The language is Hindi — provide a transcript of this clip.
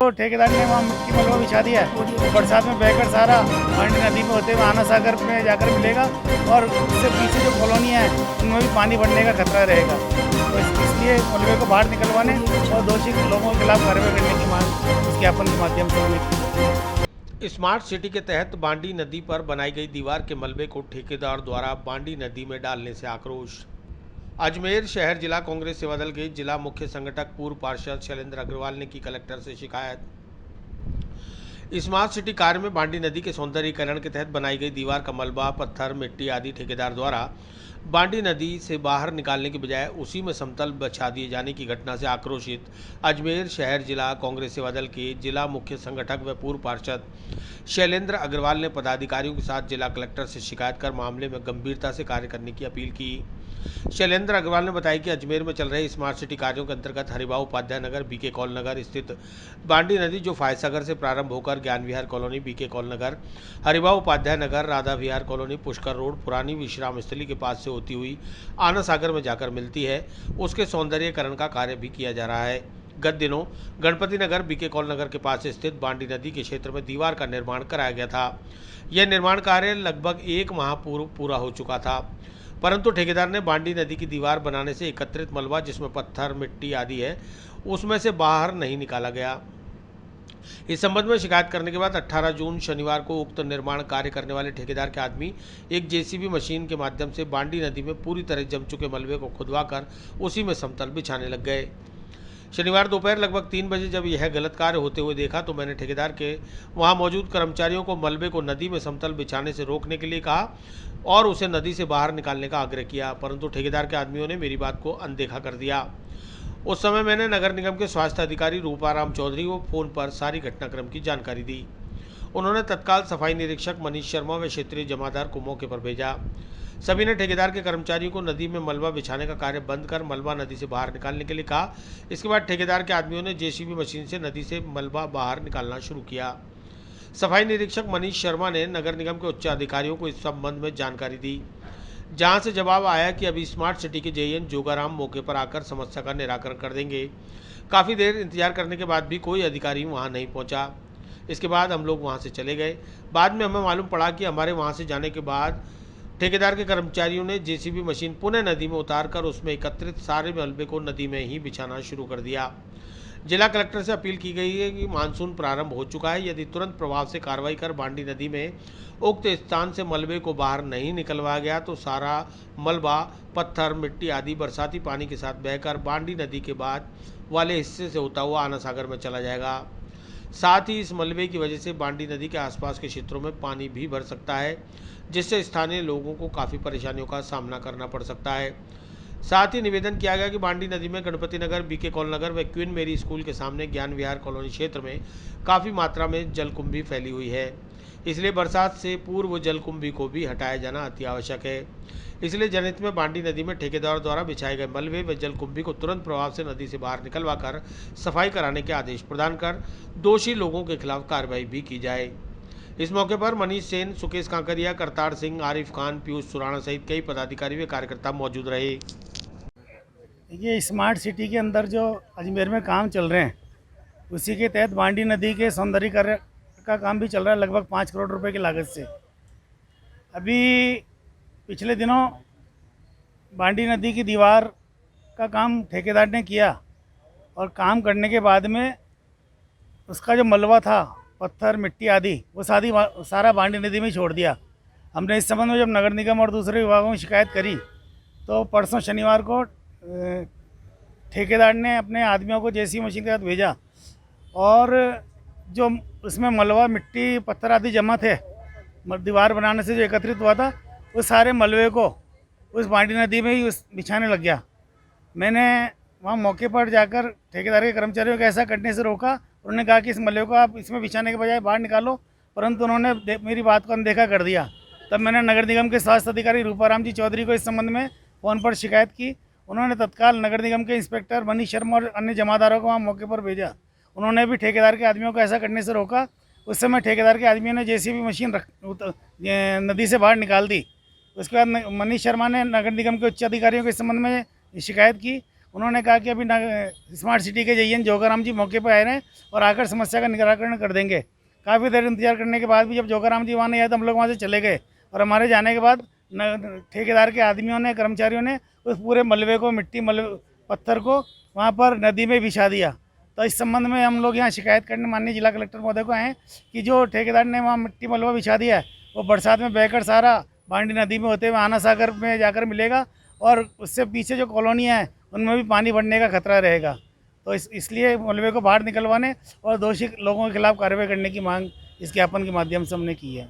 तो ठेकेदार ने वहाँ मिट्टी मलबा बिछा दिया है, बरसात में बहकर सारा बांडी नदी में होते हुए आना सागर में जाकर मिलेगा और उससे पीछे जो कॉलोनियाँ हैं उनमें भी पानी बढ़ने का खतरा रहेगा। तो इसलिए मलबे को बाहर निकलवाने और दोषी लोगों के खिलाफ कार्रवाई करने की मांग इस ज्ञापन के माध्यम से हुई। स्मार्ट सिटी के तहत बांडी नदी पर बनाई गई दीवार के मलबे को ठेकेदार द्वारा बांडी नदी में डालने से आक्रोश। अजमेर शहर जिला कांग्रेस सेवादल के जिला मुख्य संगठक पूर्व पार्षद शैलेंद्र अग्रवाल ने की कलेक्टर से शिकायत। स्मार्ट सिटी कार्य में बांडी नदी के सौंदर्यीकरण के तहत बनाई गई दीवार का मलबा, पत्थर, मिट्टी आदि ठेकेदार द्वारा बांडी नदी से बाहर निकालने की बजाय उसी में समतल बिछा दिए जाने की घटना से आक्रोशित अजमेर शहर जिला कांग्रेस सेवादल के जिला मुख्य संगठक व पूर्व पार्षद शैलेंद्र अग्रवाल ने पदाधिकारियों के साथ जिला कलेक्टर से शिकायत कर मामले में गंभीरता से कार्य करने की अपील की। शैलेंद्र अग्रवाल ने बताया कि अजमेर में चल रहे स्मार्ट सिटी कार्यों के अंतर्गत हरिभाऊ उपाध्याय नगर, बीके कॉल नगर स्थित बांडी नदी जो फायसागर से प्रारंभ होकर ज्ञान विहार कॉलोनी, बीके कॉल नगर, हरिभाऊ उपाध्याय नगर, राधा विहार कॉलोनी, पुष्कर रोड, पुरानी विश्राम स्थली के पास से होती हुई आना सागर में जाकर मिलती है, उसके सौंदर्यीकरण का कार्य भी किया जा रहा है। गत दिनों गणपति नगर, बीके कॉल नगर के पास स्थित बांडी नदी के क्षेत्र में दीवार का निर्माण कराया गया था। यह निर्माण कार्य लगभग 1 माह पूर्व पूरा हो चुका था, परंतु ठेकेदार ने बांडी नदी की दीवार बनाने से एकत्रित मलबा, जिसमें पत्थर, मिट्टी आदि है, उसमें से बाहर नहीं निकाला गया। इस संबंध में शिकायत करने के बाद 18 जून शनिवार को उक्त निर्माण कार्य करने वाले ठेकेदार के आदमी एक जेसीबी मशीन के माध्यम से बांडी नदी में पूरी तरह जम चुके मलबे को खुदवाकर उसी में समतल बिछाने लग गए। शनिवार दोपहर लगभग 3 बजे जब यह गलत कार्य होते हुए देखा तो मैंने ठेकेदार के वहां मौजूद कर्मचारियों को मलबे को नदी में समतल बिछाने से रोकने के लिए कहा और उसे नदी से बाहर निकालने का आग्रह किया, परंतु ठेकेदार के आदमियों ने मेरी बात को अनदेखा कर दिया। उस समय मैंने नगर निगम के स्वास्थ्य अधिकारी रूपाराम चौधरी को फोन पर सारी घटनाक्रम की जानकारी दी। उन्होंने तत्काल सफाई निरीक्षक मनीष शर्मा व क्षेत्रीय जमादार को मौके पर भेजा। सभी ने ठेकेदार के कर्मचारियों को नदी में मलबा बिछाने का कार्य बंद कर मलबा नदी से बाहर निकालने के लिए कहा। इसके बाद ठेकेदार के आदमियों ने जेसीबी मशीन से नदी से मलबा बाहर निकालना शुरू किया। सफाई निरीक्षक मनीष शर्मा ने नगर निगम के उच्च अधिकारियों को इस संबंध में जानकारी दी, जहां से जवाब आया कि अभी स्मार्ट सिटी के जेईएन जोगाराम मौके पर आकर समस्या का निराकरण कर देंगे। काफ़ी देर इंतजार करने के बाद भी कोई अधिकारी वहां नहीं पहुंचा। इसके बाद हम लोग वहां से चले गए। बाद में हमें मालूम पड़ा कि हमारे वहां से जाने के बाद ठेकेदार के कर्मचारियों ने जेसीबी मशीन पुनः नदी में उतारकर उसमें एकत्रित सारे मलबे को नदी में ही बिछाना शुरू कर दिया। जिला कलेक्टर से अपील की गई है कि मानसून प्रारंभ हो चुका है, यदि तुरंत प्रभाव से कार्रवाई कर बांडी नदी में उक्त स्थान से मलबे को बाहर नहीं निकलवाया गया तो सारा मलबा, पत्थर, मिट्टी आदि बरसाती पानी के साथ बहकर बांडी नदी के बाद वाले हिस्से से होता हुआ आना सागर में चला जाएगा। साथ ही इस मलबे की वजह से बांडी नदी के आसपास के क्षेत्रों में पानी भी भर सकता है, जिससे स्थानीय लोगों को काफ़ी परेशानियों का सामना करना पड़ सकता है। साथ ही निवेदन किया गया कि बांडी नदी में गणपति नगर, बीके कॉल नगर व क्वीन मेरी स्कूल के सामने ज्ञान विहार कॉलोनी क्षेत्र में काफ़ी मात्रा में जलकुंभी फैली हुई है, इसलिए बरसात से पूर्व जलकुंभी को भी हटाया जाना अति आवश्यक है। इसलिए जनहित में बांडी नदी में ठेकेदार द्वारा बिछाए गए मलबे व जलकुंभी को तुरंत प्रभाव से नदी से बाहर निकलवा कर सफाई कराने के आदेश प्रदान कर दोषी लोगों के खिलाफ कार्रवाई भी की जाए। इस मौके पर मनीष सेन, सुकेश कांकरिया, करतार सिंह, आरिफ खान, पीयूष सुराणा सहित कई पदाधिकारी व कार्यकर्ता मौजूद रहे। ये स्मार्ट सिटी के अंदर जो अजमेर में काम चल रहे हैं उसी के तहत बांडी नदी के सौंदर्यीकरण का काम भी चल रहा है, लगभग 5 करोड़ रुपए की लागत से। अभी पिछले दिनों बांडी नदी की दीवार का काम ठेकेदार ने किया और काम करने के बाद में उसका जो मलबा था, पत्थर, मिट्टी आदि, वो सारा बांडी नदी में छोड़ दिया। हमने इस संबंध में जब नगर निगम और दूसरे विभागों में शिकायत करी तो परसों शनिवार को ठेकेदार ने अपने आदमियों को जेसीबी मशीन के साथ भेजा और जो उसमें मलबा, मिट्टी, पत्थर आदि जमा थे दीवार बनाने से जो एकत्रित हुआ था, उस सारे मलबे को उस बांडी नदी में ही बिछाने लग गया। मैंने वहाँ मौके पर जाकर ठेकेदार के कर्मचारियों को ऐसा करने से रोका। उन्होंने कहा कि इस मलबे को आप इसमें बिछाने के बजाय बाहर निकालो, परंतु उन्होंने मेरी बात को अनदेखा कर दिया। तब मैंने नगर निगम के स्वास्थ्य अधिकारी रूपाराम जी चौधरी को इस संबंध में फ़ोन पर शिकायत की। उन्होंने तत्काल नगर निगम के इंस्पेक्टर मनीष शर्मा और अन्य जमादारों को वहाँ मौके पर भेजा। उन्होंने भी ठेकेदार के आदमियों को ऐसा करने से रोका। उस समय ठेकेदार के आदमियों ने जेसीबी मशीन नदी से बाहर निकाल दी। उसके बाद मनीष शर्मा ने नगर निगम के उच्च अधिकारियों के इस संबंध में शिकायत की। उन्होंने कहा कि अभी स्मार्ट सिटी के जयन जोगाराम जी मौके पर आए हैं और आकर समस्या का निराकरण कर देंगे। काफ़ी देर इंतजार करने के बाद भी जब जोगाराम जी वहाँ नहीं आए तो हम लोग वहाँ से चले गए और हमारे जाने के बाद ठेकेदार के आदमियों ने, कर्मचारियों ने उस पूरे मलबे को, मिट्टी मलबे पत्थर को वहाँ पर नदी में बिछा दिया। तो इस संबंध में हम लोग यहाँ शिकायत करने माननीय जिला कलेक्टर महोदय को आए हैं कि जो ठेकेदार ने वहाँ मिट्टी मलबा बिछा दिया है वो बरसात में बहकर सारा बांडी नदी में होते हुए आना सागर में जाकर मिलेगा और उससे पीछे जो कॉलोनियाँ हैं उनमें भी पानी बढ़ने का खतरा रहेगा। तो इसलिए मलबे को बाहर निकलवाने और दोषी लोगों के खिलाफ कार्रवाई करने की मांग इस ज्ञापन के माध्यम से हमने की है।